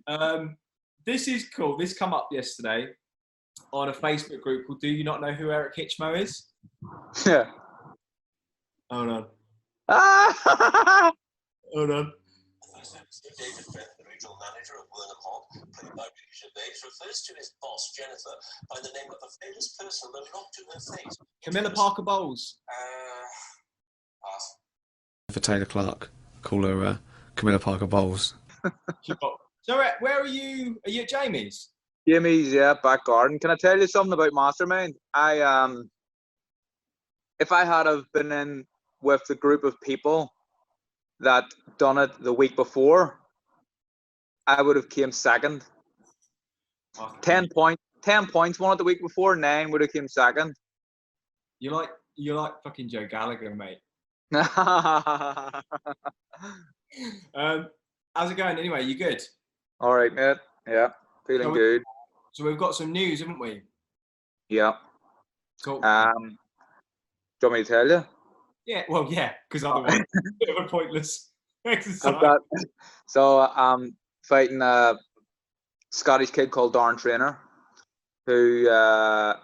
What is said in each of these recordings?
God. This is cool. This come up yesterday on a Facebook group called "Do You Not Know Who Eric Hitchmo Is?" Yeah. Hold on. Ah! Hold on. David Frith, the regional manager of Burnham Hall, played by Ricky Gervais, refers to his boss, Jennifer, by the name of a famous person but not to her face. Camilla Parker Bowles. Pass. For Taylor Clark, call her Camilla Parker Bowles. So where are you? Are you at Jamie's? Jamie's, yeah, back garden. Can I tell you something about Mastermind? If I had have been in with the group of people that done it the week before, I would have came second. 10 points won it the week before, 9 would have came second. You're like fucking Joe Gallagher, mate. How's it going anyway? You good? All right, mate. Yeah, feeling good. So we've got some news, haven't we? Yeah. Cool. Do you want me to tell you? Yeah, well, yeah, because otherwise it's a bit of a pointless exercise. I'm fighting a Scottish kid called Darren Trainer, who I'm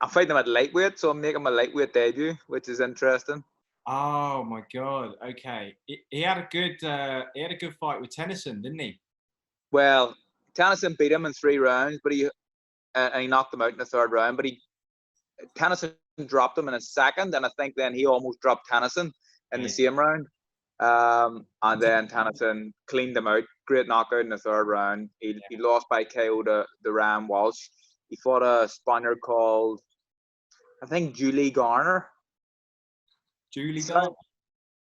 fighting him at lightweight, so I'm making my lightweight debut, which is interesting. Oh my god! Okay, he had a good fight with Tennyson, didn't he? Well, Tennyson beat him in 3 rounds, but he knocked him out in the 3rd round. But Tennyson dropped him in a second, and I think then he almost dropped Tennyson in the same round. And then Tennyson cleaned him out. Great knockout in the 3rd round. He lost by KO to Ryan Walsh. He fought a Spaniard called, I think, Julie Garner. Julie Garner?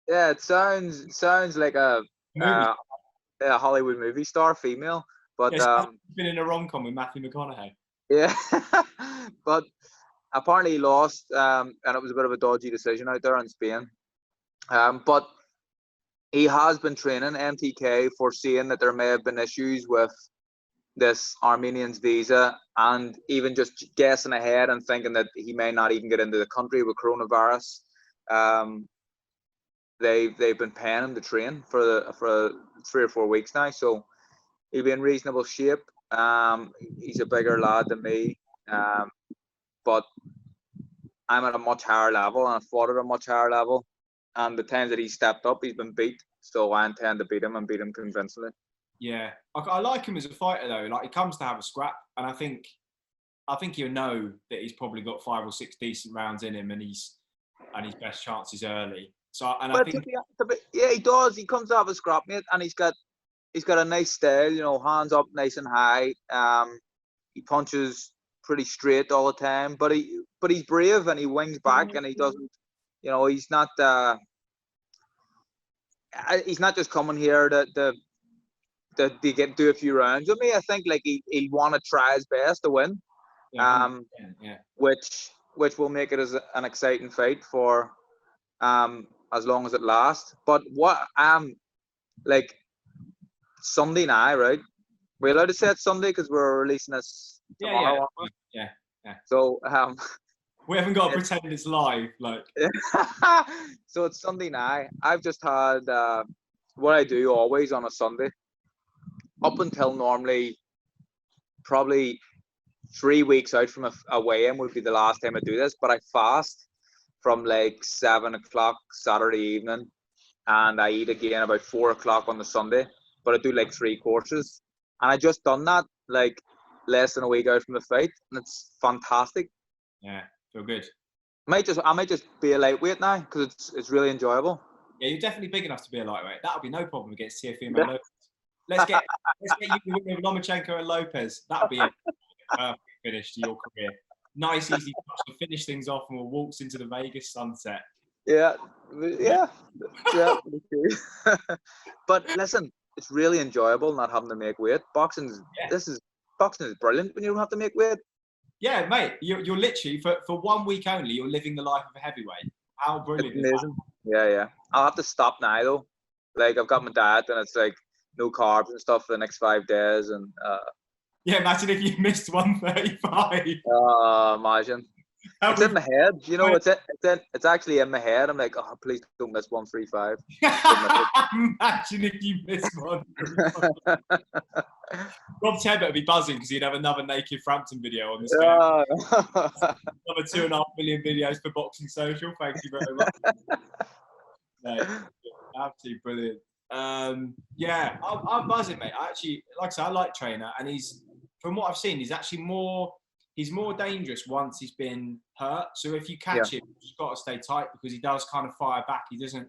Yeah, it sounds like a Hollywood movie star, female. But yeah, been in a rom-com with Matthew McConaughey. Yeah, but apparently he lost, and it was a bit of a dodgy decision out there in Spain. But he has been training MTK, foreseeing that there may have been issues with this Armenian's visa, and even just guessing ahead and thinking that he may not even get into the country with coronavirus. They've been paying him to train for 3 or 4 weeks now, so he'll be in reasonable shape. He's a bigger lad than me, but I'm at a much higher level, and I fought at a much higher level. And the times that he stepped up, he's been beat. So I intend to beat him and beat him convincingly. Yeah, I like him as a fighter though. Like, he comes to have a scrap, and I think you'll know that he's probably got 5 or 6 decent rounds in him, and his best chance is early. So, and I think yeah, he does. He comes to have a scrap, mate, and he's got a nice style. You know, hands up, nice and high. He punches pretty straight all the time, but he's brave and he wings back, and he doesn't. You know, he's not just coming here to do a few rounds with me. I think like he'll want to try his best to win, which will make it as an exciting fight for as long as it lasts. But what like Sunday night, right? We're allowed to say it's Sunday because we're releasing this tomorrow. Yeah. So we haven't got to pretend it's live, like. So it's Sunday night. I've just had what I do always on a Sunday, up until normally probably 3 weeks out from a weigh-in would be the last time I do this. But I fast from like 7 o'clock Saturday evening, and I eat again about 4 o'clock on the Sunday. But I do like 3 courses, and I just done that like less than a week out from the fight, and it's fantastic. Yeah. Feel good. I might just be a lightweight now because it's really enjoyable. Yeah, you're definitely big enough to be a lightweight. That'll be no problem against Teofimo Lopez. Let's get you with Lomachenko and Lopez. That'll be a perfect finish to your career. Nice, easy touch to finish things off, and we'll waltz into the Vegas sunset. Yeah. But listen, it's really enjoyable not having to make weight. Boxing is brilliant when you don't have to make weight. Yeah, mate, you're literally for 1 week only, you're living the life of a heavyweight. How brilliant is amazing. That? Yeah. I'll have to stop now though. Like I've got my diet, and it's like no carbs and stuff for the next 5 days, and yeah, imagine if you missed 135. Imagine. It's in my head, you know. It's actually in my head. I'm like, oh, please don't miss 135. Imagine if you missed one. Rob Tebbutt would be buzzing because he'd have another naked Frampton video on the screen. Another 2.5 million videos for Boxing Social. Thank you very much. Mate, absolutely brilliant. Yeah, I'm buzzing, mate. I actually, like I said, I like Trainer, and he's, from what I've seen, he's more dangerous once he's been hurt. So if you catch him, you've got to stay tight because he does kind of fire back. He doesn't.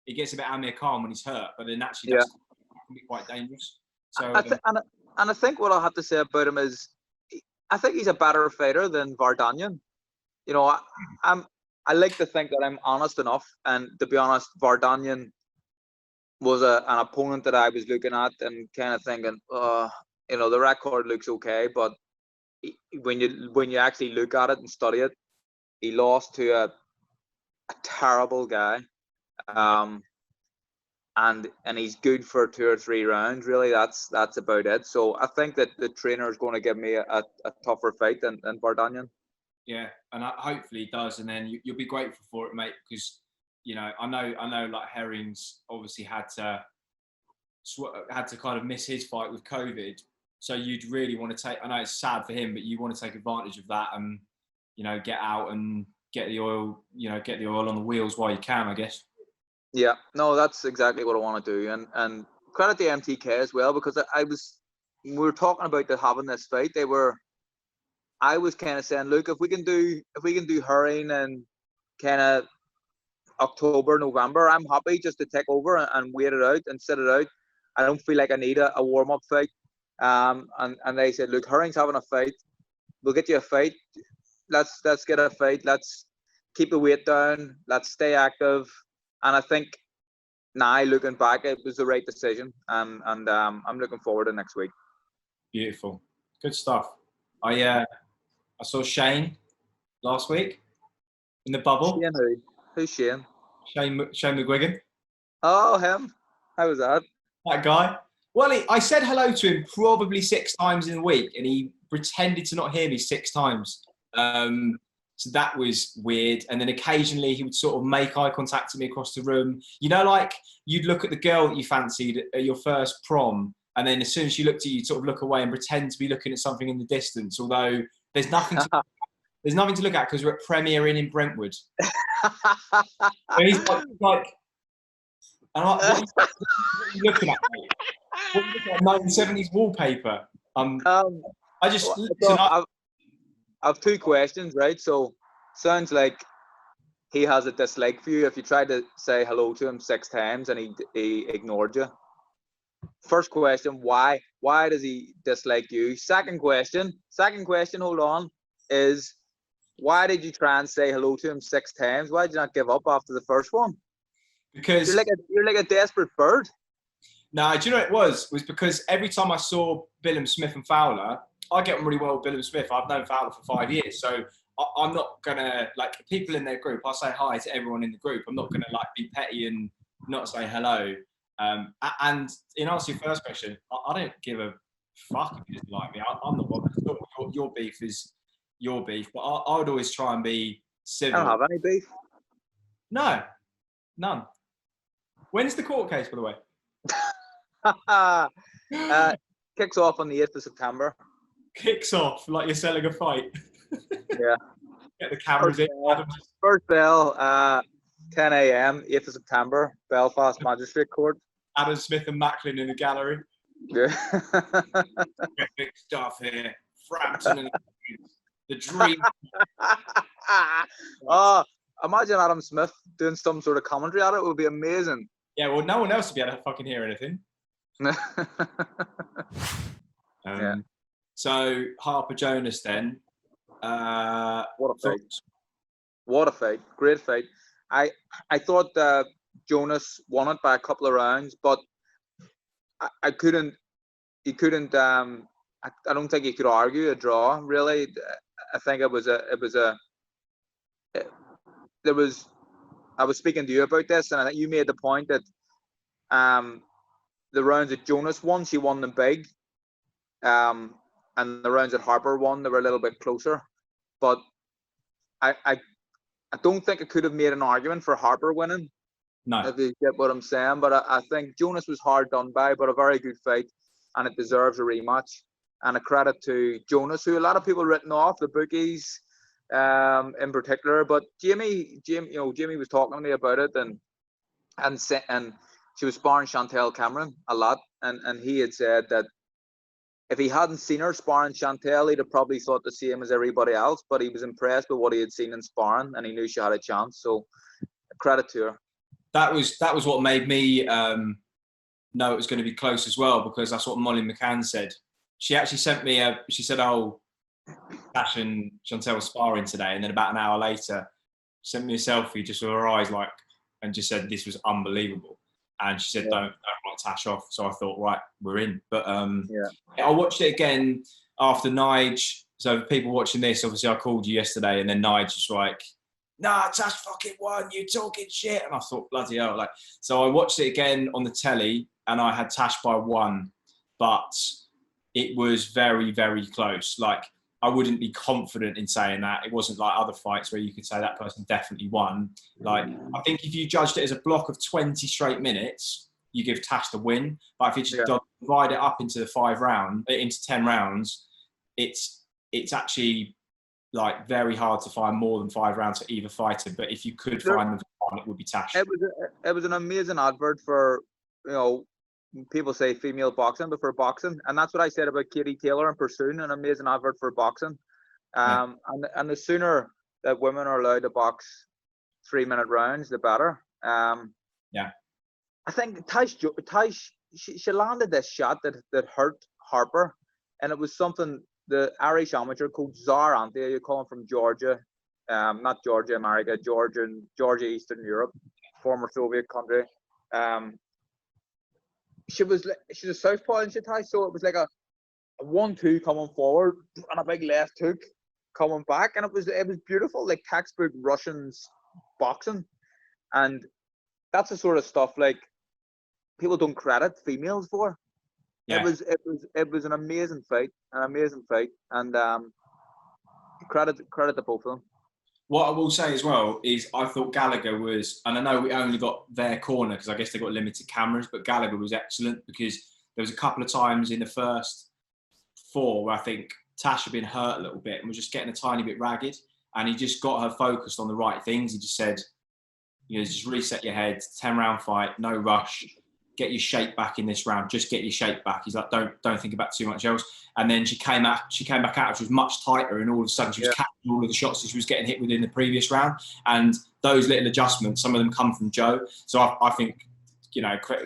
He gets a bit Amir Khan when he's hurt, but then actually that's can be quite dangerous. So and I think what I'll have to say about him is, I think he's a better fighter than Vardanyan. You know, I like to think that I'm honest enough, and to be honest, Vardanyan was an opponent that I was looking at and kind of thinking, you know, the record looks okay, but when you actually look at it and study it, he lost to a terrible guy, and he's good for 2 or 3 rounds. Really, that's about it. So I think that the trainer is going to give me a tougher fight than Vardanyan. Yeah, and hopefully he does, and then you'll be grateful for it, mate, because you know I know like Herring's obviously had to kind of miss his fight with COVID. So you'd really want to take, I know it's sad for him, but you want to take advantage of that and, you know, get out and get the oil on the wheels while you can, I guess. Yeah, no, that's exactly what I want to do. And credit to MTK as well, because we were talking about having this fight. I was kind of saying, look, if we can do Herring and kind of October, November, I'm happy just to take over and wait it out and sit it out. I don't feel like I need a warm-up fight. And they said, look, Herring's having a fight. We'll get you a fight. Let's get a fight. Let's keep the weight down. Let's stay active. And I think now, looking back, it was the right decision. And I'm looking forward to next week. Beautiful, good stuff. I saw Shane last week in the bubble. Shane, who's Shane? Shane McGuigan. Oh, him. How was that? That guy. Well, I said hello to him probably 6 times in a week, and he pretended to not hear me 6 times. So that was weird. And then occasionally he would sort of make eye contact with me across the room. You know, like you'd look at the girl that you fancied at your first prom, and then as soon as she looked at you, you'd sort of look away and pretend to be looking at something in the distance, although there's nothing to look at because we're at Premier Inn in Brentwood. And he's like, and I'm like, what are you looking at, mate? What are you looking at? 1970s wallpaper. I have 2 questions, right? So sounds like he has a dislike for you if you tried to say hello to him 6 times and he ignored you. First question, why does he dislike you? Second question, hold on, is why did you try and say hello to him 6 times? Why did you not give up after the first one? Because you're like a desperate bird. No, do you know what it was? It was because every time I saw Billum, Smith and Fowler, I get on really well with Billum Smith. I've known Fowler for 5 years. So I'm not going to, like, people in their group, I say hi to everyone in the group. I'm not going to, like, be petty and not say hello. And in answer to your first question, I don't give a fuck if you doesn't like me. I'm not bothered. Your beef is your beef. But I would always try and be civil. I don't have any beef. No, none. When's the court case, by the way? Kicks off on the 8th of September. Kicks off like you're selling a fight. Yeah. Get the cameras in. First bell, 10 a.m., 8th of September, Belfast Magistrate Court. Adam Smith and Macklin in the gallery. Yeah. Big stuff here. Frampton and the dream. Oh, imagine Adam Smith doing some sort of commentary at it. It would be amazing. Yeah, well, no one else would be able to fucking hear anything. Yeah. So Harper Jonas then. What a fight! What a fight! Great fight. I thought Jonas won it by a couple of rounds, but I couldn't. He couldn't. I don't think he could argue a draw. Really, I think I was speaking to you about this, and I think you made the point that the rounds that Jonas won, she won them big. And the rounds that Harper won, they were a little bit closer. But I don't think I could have made an argument for Harper winning, No. if you get what I'm saying. But I think Jonas was hard done by, but a very good fight, and it deserves a rematch. And a credit to Jonas, who a lot of people written off, the bookies in particular. But Jamie, Jamie was talking to me about it, and she was sparring Chantel Cameron a lot, and he had said that if he hadn't seen her sparring Chantel, he'd have probably thought the same as everybody else, but he was impressed with what he had seen in sparring, and he knew she had a chance. So credit to her. That was what made me know it was going to be close as well, because that's what Molly McCann said. She actually sent me she said, oh, Tash and Chantel were sparring today, and then about an hour later, sent me a selfie just with her eyes and just said this was unbelievable. And she said, don't write Tash off. So I thought, right, we're in. But I watched it again after Nige. So for people watching this, obviously I called you yesterday, and then Nige was like, nah, Tash fucking won, you talking shit. And I thought, bloody hell. So I watched it again on the telly, and I had Tash by 1, but it was very, very close. I wouldn't be confident in saying that. It wasn't like other fights where you could say that person definitely won. I think if you judged it as a block of 20 straight minutes, you give Tash the win. But if you just divide it up into into 10 rounds, it's actually very hard to find more than 5 rounds for either fighter. But if you could find them for one, it would be Tash. It was an amazing advert for, people say female boxing, but for boxing. And that's what I said about Katie Taylor and Pursuing, an amazing advert for boxing. And the sooner that women are allowed to box 3-minute rounds, the better. I think Tash, she landed this shot that hurt Harper. And it was something the Irish amateur called Zar Antia, you call him, from Georgia. Not Georgia, America, Georgia, Eastern Europe, former Soviet country. She's a southpaw, and so it was like a 1-2 coming forward and a big left hook coming back, and it was beautiful, like textbook Russian boxing. And that's the sort of stuff people don't credit females for. It was an amazing fight, and credit to both of them. What I will say as well is I thought Gallagher was, and I know we only got their corner because I guess they got limited cameras, but Gallagher was excellent, because there was a couple of times in the first 4 where I think Tash had been hurt a little bit and was just getting a tiny bit ragged, and he just got her focused on the right things. He just said, just reset your head, 10-round fight, no rush, get your shape back in this round, just get your shape back. He's like, don't think about too much else. And then she came back out, she was much tighter, and all of a sudden she was catching all of the shots that she was getting hit with in the previous round. And those little adjustments, some of them come from Joe. So I think,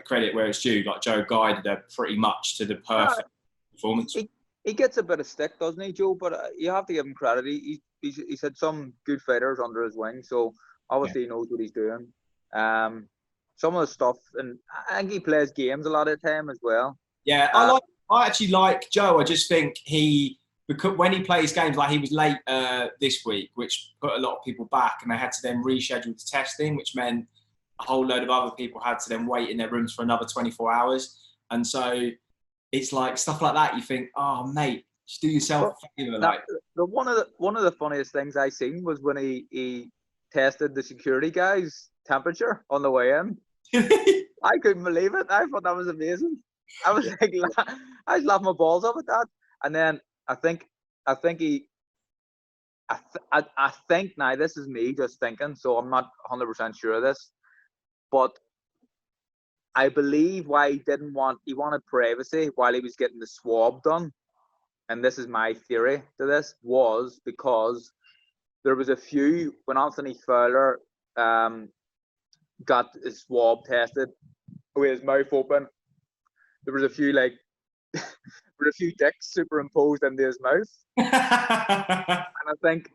credit where it's due. Joe guided her pretty much to the perfect performance. He gets a bit of stick, doesn't he, Joe? But you have to give him credit. He's had some good fighters under his wing, so obviously he knows what he's doing. Some of the stuff, and I think he plays games a lot of the time as well. Yeah, I actually like Joe. I just think because when he plays games, he was late this week, which put a lot of people back, and they had to then reschedule the testing, which meant a whole load of other people had to then wait in their rooms for another 24 hours. And so it's stuff like that. You think, oh, mate, just do yourself a favor. One of the funniest things I seen was when he tested the security guy's temperature on the way in. I couldn't believe it. I thought that was amazing. I was I was laughing my balls off at that. And then I think now, this is me just thinking, so I'm not 100% sure of this, but I believe why he wanted privacy while he was getting the swab done, and this is my theory to this, was because there was a few, when Anthony Fowler got his swab tested with his mouth open, there was a few dicks superimposed into his mouth. And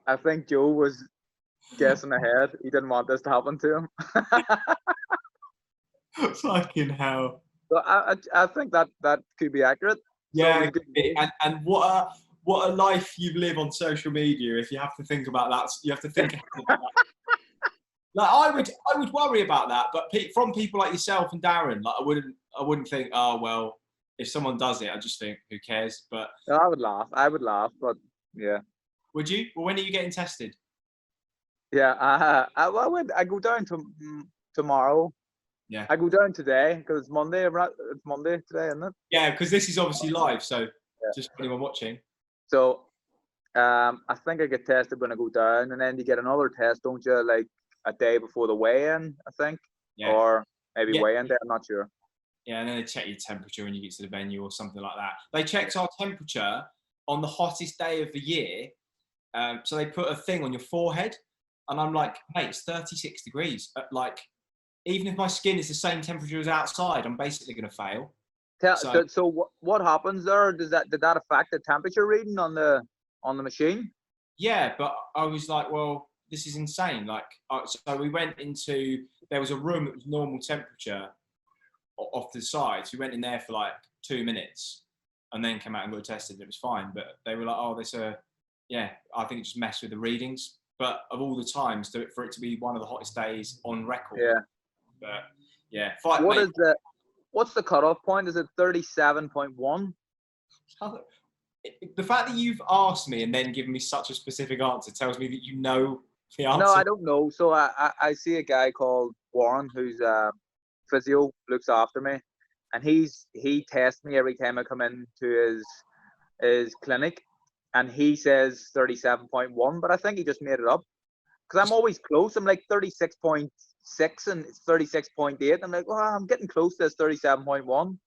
I think Joe was guessing ahead. He didn't want this to happen to him. Fucking hell. So I think that could be accurate. Yeah, so and what a life you live on social media if you have to think about that. You have to think about that. I would worry about that, but from people like yourself and Darren, I wouldn't think, oh well, if someone does it, I just think, who cares? But I would laugh, but yeah. Would you? Well, when are you getting tested? Yeah, I go down to tomorrow. Yeah. I go down today because it's Monday. It's Monday today, isn't it? Yeah, because this is obviously live, so Yeah. just for anyone watching. So, I think I get tested when I go down, and then you get another test, don't you? Like a day before the weigh-in, I think, Yeah. or maybe Yeah. weigh-in day. I'm not sure. Yeah, and then they check your temperature when you get to the venue or something like that. They checked our temperature on the hottest day of the year. So they put a thing on your forehead, and I'm like, mate, it's 36 degrees. Like, even if my skin is the same temperature as outside, I'm basically going to fail. So what happens there? Did that affect the temperature reading on the machine? Yeah, but I was like, well, this is insane. Like, so we went into, there was a room that was normal temperature off to the side. So we went in there for like 2 minutes and then came out and got tested. And it was fine. But they were like, oh, I think it just messed with the readings. But of all the times, for it to be one of the hottest days on record. Yeah. But yeah, what's the cutoff point? Is it 37.1? The fact that you've asked me and then given me such a specific answer tells me that you know the answer. No, I don't know. So I see a guy called Warren who's physio, looks after me, and he tests me every time I come into his clinic, and he says 37.1, but I think he just made it up because I'm always close. I'm like 36.6 and it's 36.8. I'm like, well, I'm getting close to this 37.1.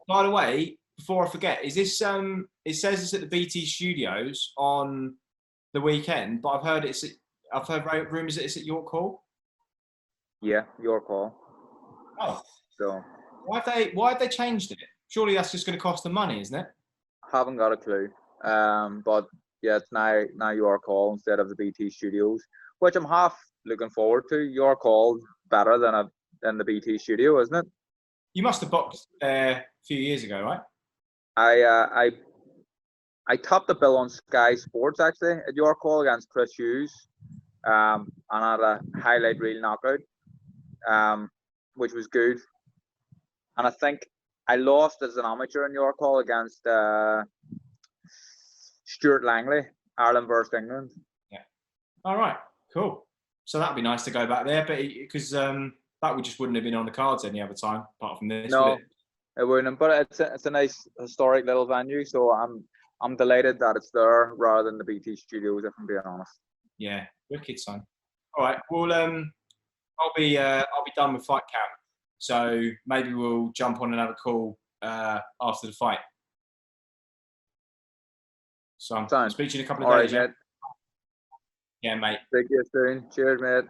By the way, before I forget, is this it says it's at the BT Studios on the weekend, but I've heard rumours that it's at York Hall. Yeah, your call. Oh, So why have they changed it? Surely that's just going to cost them money, isn't it? haven't got a clue. But yeah, it's now your call instead of the BT Studios, which I'm half looking forward to. Your call better than the BT Studio, isn't it? You must have boxed there a few years ago, right? I topped the bill on Sky Sports actually at your call against Chris Hughes, and had a highlight reel knockout, which was good. And I think I lost as an amateur in your call against Stuart Langley, Ireland versus England. Yeah. All right. Cool. So that'd be nice to go back there, but because that just wouldn't have been on the cards any other time apart from this. No, would it wouldn't. But it's a nice historic little venue, so I'm delighted that it's there rather than the BT Studios, if I'm being honest. Yeah, wicked, son. All right. Well, I'll be done with fight camp, so maybe we'll jump on another call after the fight. So I'll speak to you in a couple of days. Right, yeah, mate. Take care soon. Cheers, mate.